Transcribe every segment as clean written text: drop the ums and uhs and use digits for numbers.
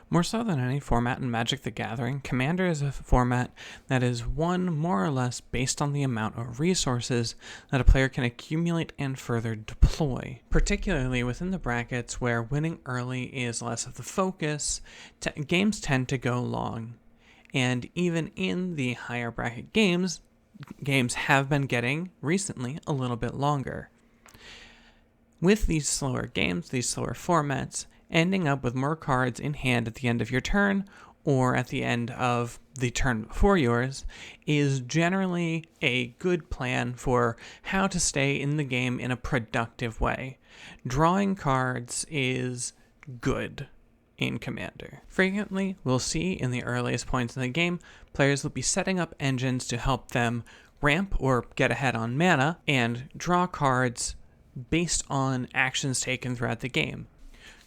More so than any format in Magic the Gathering, Commander is a format that is won more or less based on the amount of resources that a player can accumulate and further deploy. Particularly within the brackets where winning early is less of the focus, games tend to go long. And even in the higher bracket games have been getting, recently, a little bit longer. With these slower games, these slower formats, ending up with more cards in hand at the end of your turn or at the end of the turn before yours is generally a good plan for how to stay in the game in a productive way. Drawing cards is good in Commander. Frequently, we'll see in the earliest points in the game, players will be setting up engines to help them ramp or get ahead on mana and draw cards based on actions taken throughout the game.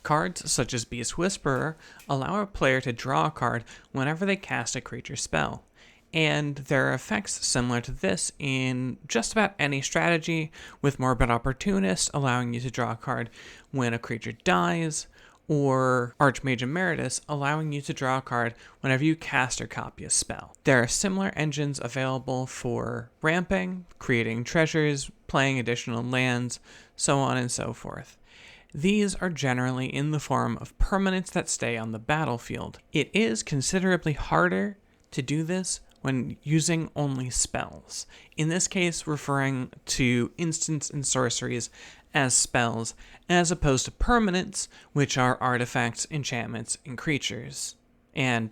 Cards such as Beast Whisperer allow a player to draw a card whenever they cast a creature spell, and there are effects similar to this in just about any strategy, with Morbid Opportunist allowing you to draw a card when a creature dies, or Archmage Emeritus allowing you to draw a card whenever you cast or copy a spell. There are similar engines available for ramping, creating treasures, playing additional lands, so on and so forth. These are generally in the form of permanents that stay on the battlefield. It is considerably harder to do this when using only spells. In this case, referring to instants and sorceries as spells, as opposed to permanents, which are artifacts, enchantments, and creatures. And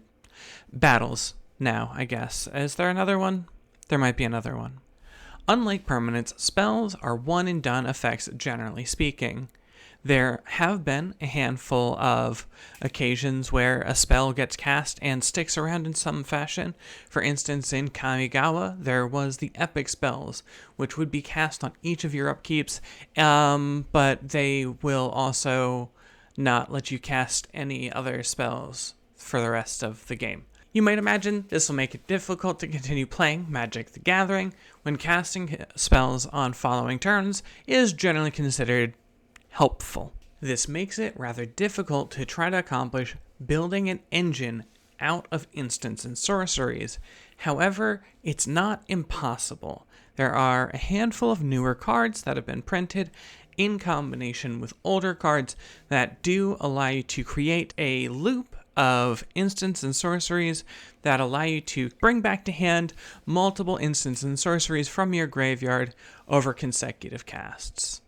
battles, now, I guess. Is there another one? There might be another one. Unlike permanents, spells are one and done effects, generally speaking. There have been a handful of occasions where a spell gets cast and sticks around in some fashion. For instance, in Kamigawa, there was the epic spells, which would be cast on each of your upkeeps, but they will also not let you cast any other spells for the rest of the game. You might imagine this will make it difficult to continue playing Magic the Gathering when casting spells on following turns is generally considered helpful. This makes it rather difficult to try to accomplish building an engine out of instants and sorceries. However, it's not impossible. There are a handful of newer cards that have been printed in combination with older cards that do allow you to create a loop of instants and sorceries that allow you to bring back to hand multiple instants and sorceries from your graveyard over consecutive casts.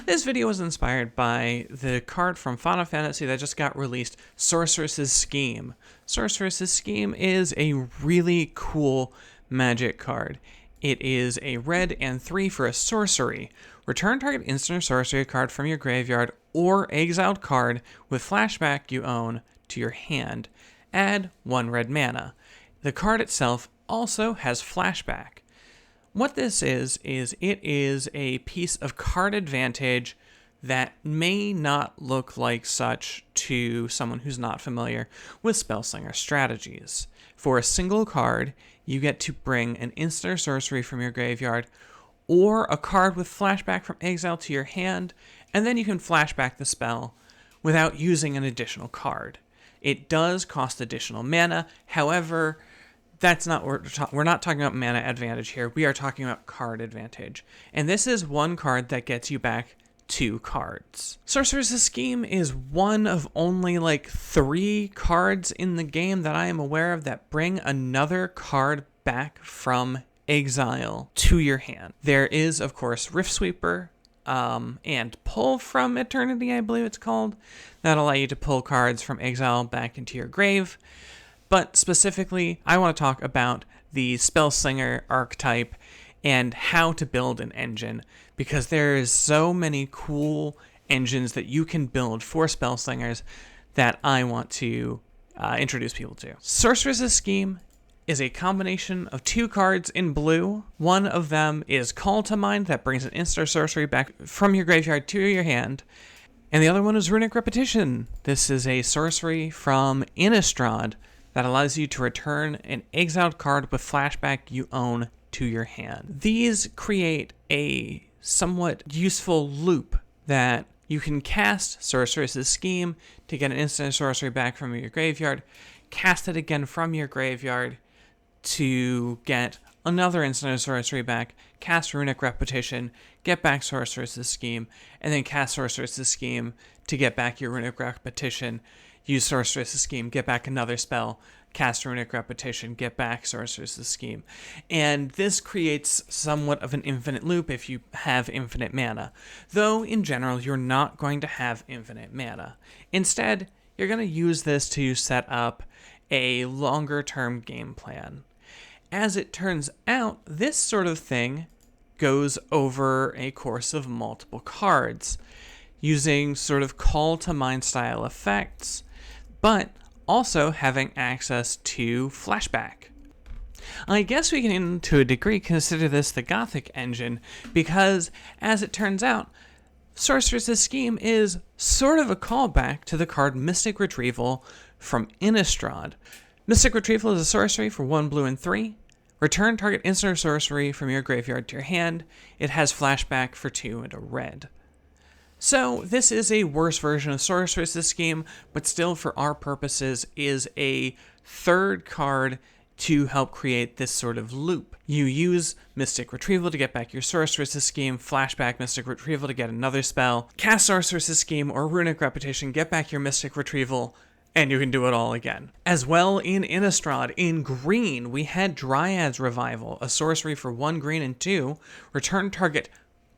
This video was inspired by the card from Final Fantasy that just got released, Sorceress's Scheme. Sorceress's Scheme is a really cool Magic card. It is a red and 3 for a sorcery. Return target instant or sorcery card from your graveyard or exiled card with flashback you own to your hand. Add 1 red mana. The card itself also has flashback. What this is it is a piece of card advantage that may not look like such to someone who's not familiar with Spell Slinger strategies. For a single card, you get to bring an instant or sorcery from your graveyard or a card with flashback from exile to your hand, and then you can flashback the spell without using an additional card. It does cost additional mana, however, that's not we're not talking about mana advantage here. We are talking about card advantage. And this is one card that gets you back 2 cards. Sorceress's Scheme is one of only like 3 cards in the game that I am aware of that bring another card back from exile to your hand. There is, of course, Rift Sweeper, and Pull from Eternity, I believe it's called, that allow you to pull cards from exile back into your grave. But specifically, I want to talk about the Spell Slinger archetype and how to build an engine, because there's so many cool engines that you can build for Spell Slingers that I want to introduce people to. Sorceress's Scheme is a combination of 2 cards in blue. One of them is Call to Mind, that brings an instant or sorcery back from your graveyard to your hand. And the other one is Runic Repetition. This is a sorcery from Innistrad that allows you to return an exiled card with flashback you own to your hand. These create a somewhat useful loop that you can cast Sorceress's Scheme to get an instant sorcery back from your graveyard, cast it again from your graveyard to get another instant sorcery back, cast Runic Repetition, get back Sorceress's Scheme, and then cast Sorceress's Scheme to get back your Runic Repetition, use Sorceress's Scheme, get back another spell, cast Runic Repetition, get back Sorceress's Scheme. And this creates somewhat of an infinite loop if you have infinite mana. Though, in general, you're not going to have infinite mana. Instead, you're going to use this to set up a longer-term game plan. As it turns out, this sort of thing goes over a course of multiple cards, using sort of call-to-mind style effects, but also having access to flashback. I guess we can, to a degree, consider this the Gothic engine, because, as it turns out, Sorceress's Scheme is sort of a callback to the card Mystic Retrieval from Innistrad. Mystic Retrieval is a sorcery for 1 blue and 3. Return target instant or sorcery from your graveyard to your hand. It has flashback for 2 and a red. So, this is a worse version of Sorceress's Scheme, but still, for our purposes, is a third card to help create this sort of loop. You use Mystic Retrieval to get back your Sorceress's Scheme, flashback Mystic Retrieval to get another spell, cast Sorceress's Scheme or Runic Repetition, get back your Mystic Retrieval, and you can do it all again. As well, in Innistrad, in green, we had Dryad's Revival, a sorcery for 1 green and 2, return target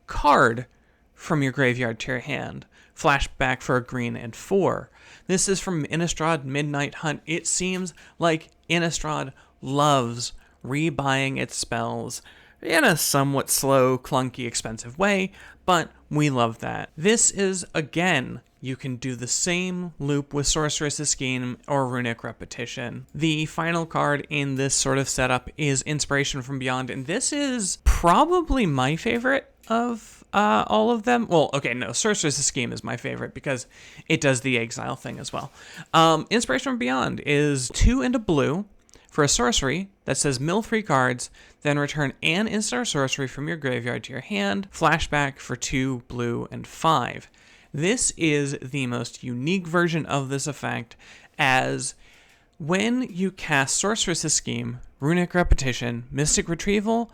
card from your graveyard to your hand. Flashback for a green and 4. This is from Innistrad Midnight Hunt. It seems like Innistrad loves rebuying its spells in a somewhat slow, clunky, expensive way, but we love that. This is, again, you can do the same loop with Sorceress's Scheme or Runic Repetition. The final card in this sort of setup is Inspiration from Beyond, and this is probably my favorite of all of them. Well, okay, no, Sorceress's Scheme is my favorite because it does the exile thing as well. Inspiration from Beyond is 2 and a blue for a sorcery that says mill 3 cards, then return an instant or sorcery from your graveyard to your hand, flashback for 2 blue and 5. This is the most unique version of this effect, as when you cast Sorceress's Scheme, Runic Repetition, Mystic Retrieval,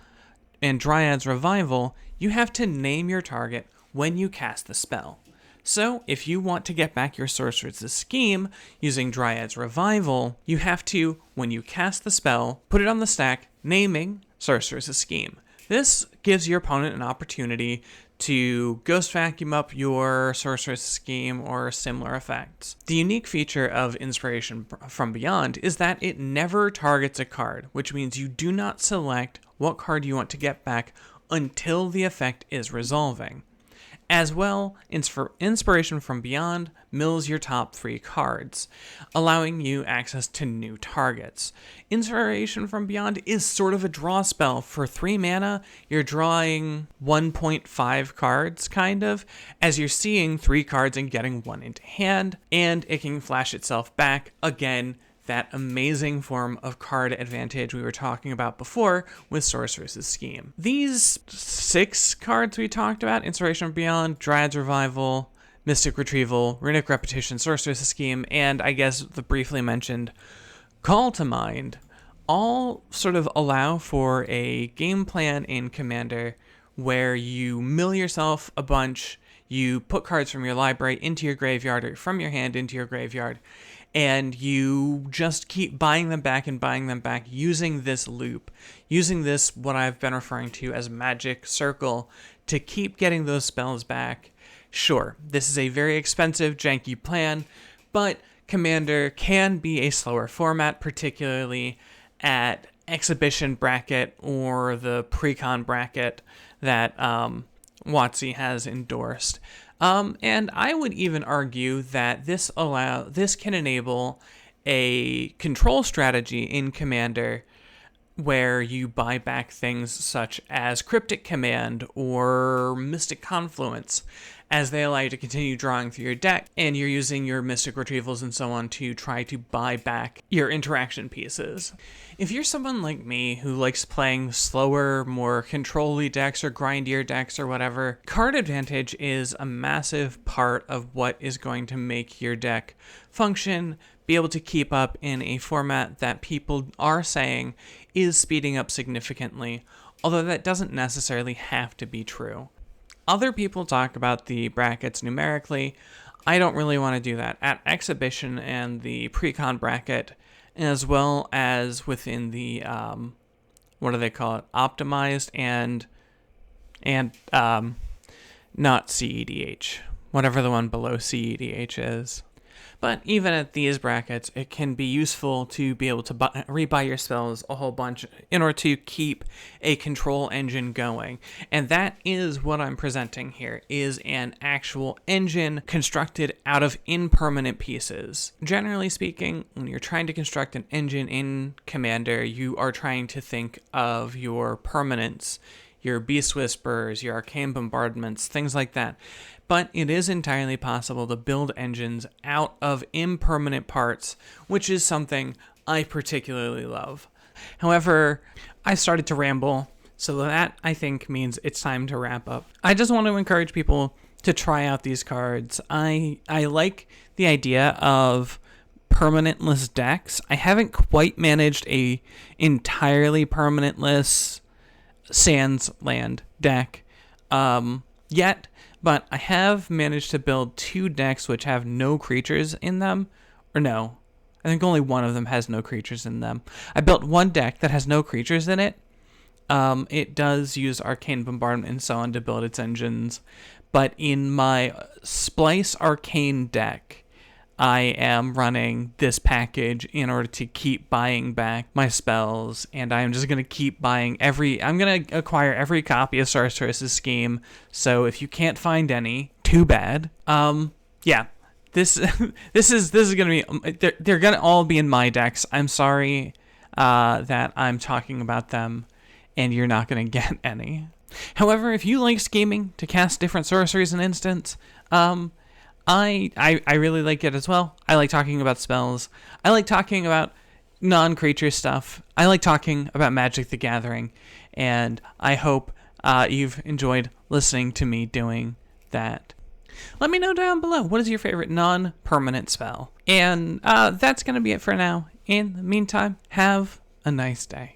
and Dryad's Revival, you have to name your target when you cast the spell. So, if you want to get back your Sorceress's Scheme using Dryad's Revival, you have to, when you cast the spell, put it on the stack, naming Sorceress's Scheme. This gives your opponent an opportunity to Ghost Vacuum up your Sorceress's Scheme or similar effects. The unique feature of Inspiration from Beyond is that it never targets a card, which means you do not select what card you want to get back until the effect is resolving. As well, Inspiration from Beyond mills your top 3 cards, allowing you access to new targets. Inspiration from Beyond is sort of a draw spell. For 3 mana, you're drawing 1.5 cards, kind of, as you're seeing 3 cards and getting 1 into hand, and it can flash itself back, again, that amazing form of card advantage we were talking about before with Sorceress's Scheme. These 6 cards we talked about, Inspiration from Beyond, Dryad's Revival, Mystic Retrieval, Runic Repetition, Sorceress's Scheme, and I guess the briefly mentioned Call to Mind, all sort of allow for a game plan in Commander where you mill yourself a bunch, you put cards from your library into your graveyard or from your hand into your graveyard, and you just keep buying them back and buying them back using this loop, using this, what I've been referring to as magic circle, to keep getting those spells back. Sure, this is a very expensive, janky plan, but Commander can be a slower format, particularly at Exhibition bracket or the Precon bracket that WotC has endorsed. And I would even argue that this can enable a control strategy in Commander where you buy back things such as Cryptic Command or Mystic Confluence, as they allow you to continue drawing through your deck, and you're using your Mystic Retrievals and so on to try to buy back your interaction pieces. If you're someone like me who likes playing slower, more control-y decks or grindier decks or whatever, card advantage is a massive part of what is going to make your deck function, be able to keep up in a format that people are saying is speeding up significantly, although that doesn't necessarily have to be true. Other people talk about the brackets numerically. I don't really want to do that. At Exhibition and the Pre-Con bracket, as well as within the, what do they call it? Optimized and not CEDH, whatever the one below CEDH is. But even at these brackets, it can be useful to be able to rebuy your spells a whole bunch in order to keep a control engine going. And that is what I'm presenting here, is an actual engine constructed out of impermanent pieces. Generally speaking, when you're trying to construct an engine in Commander, you are trying to think of your permanents, your Beast Whisperers, your Arcane Bombardments, things like that. But it is entirely possible to build engines out of impermanent parts, which is something I particularly love. However, I started to ramble, so that I think means it's time to wrap up. I just want to encourage people to try out these cards. I like the idea of permanentless decks. I haven't quite managed a entirely permanentless Sands land deck yet, but I have managed to build 2 decks which have no creatures in them. Or no, I think only one of them has no creatures in them. I built one deck that has no creatures in it. It does use Arcane Bombardment and so on to build its engines, but in my Splice Arcane deck, I am running this package in order to keep buying back my spells, and I am just going to keep buying I'm going to acquire every copy of Sorceress's Scheme, so if you can't find any, too bad. Yeah, this is going to be, they're going to all be in my decks. I'm sorry that I'm talking about them, and you're not going to get any. However, if you like scheming to cast different sorceries in instance, I really like it as well. I like talking about spells. I like talking about non-creature stuff. I like talking about Magic the Gathering, and I hope you've enjoyed listening to me doing that. Let me know down below, what is your favorite non-permanent spell? And that's going to be it for now. In the meantime, have a nice day.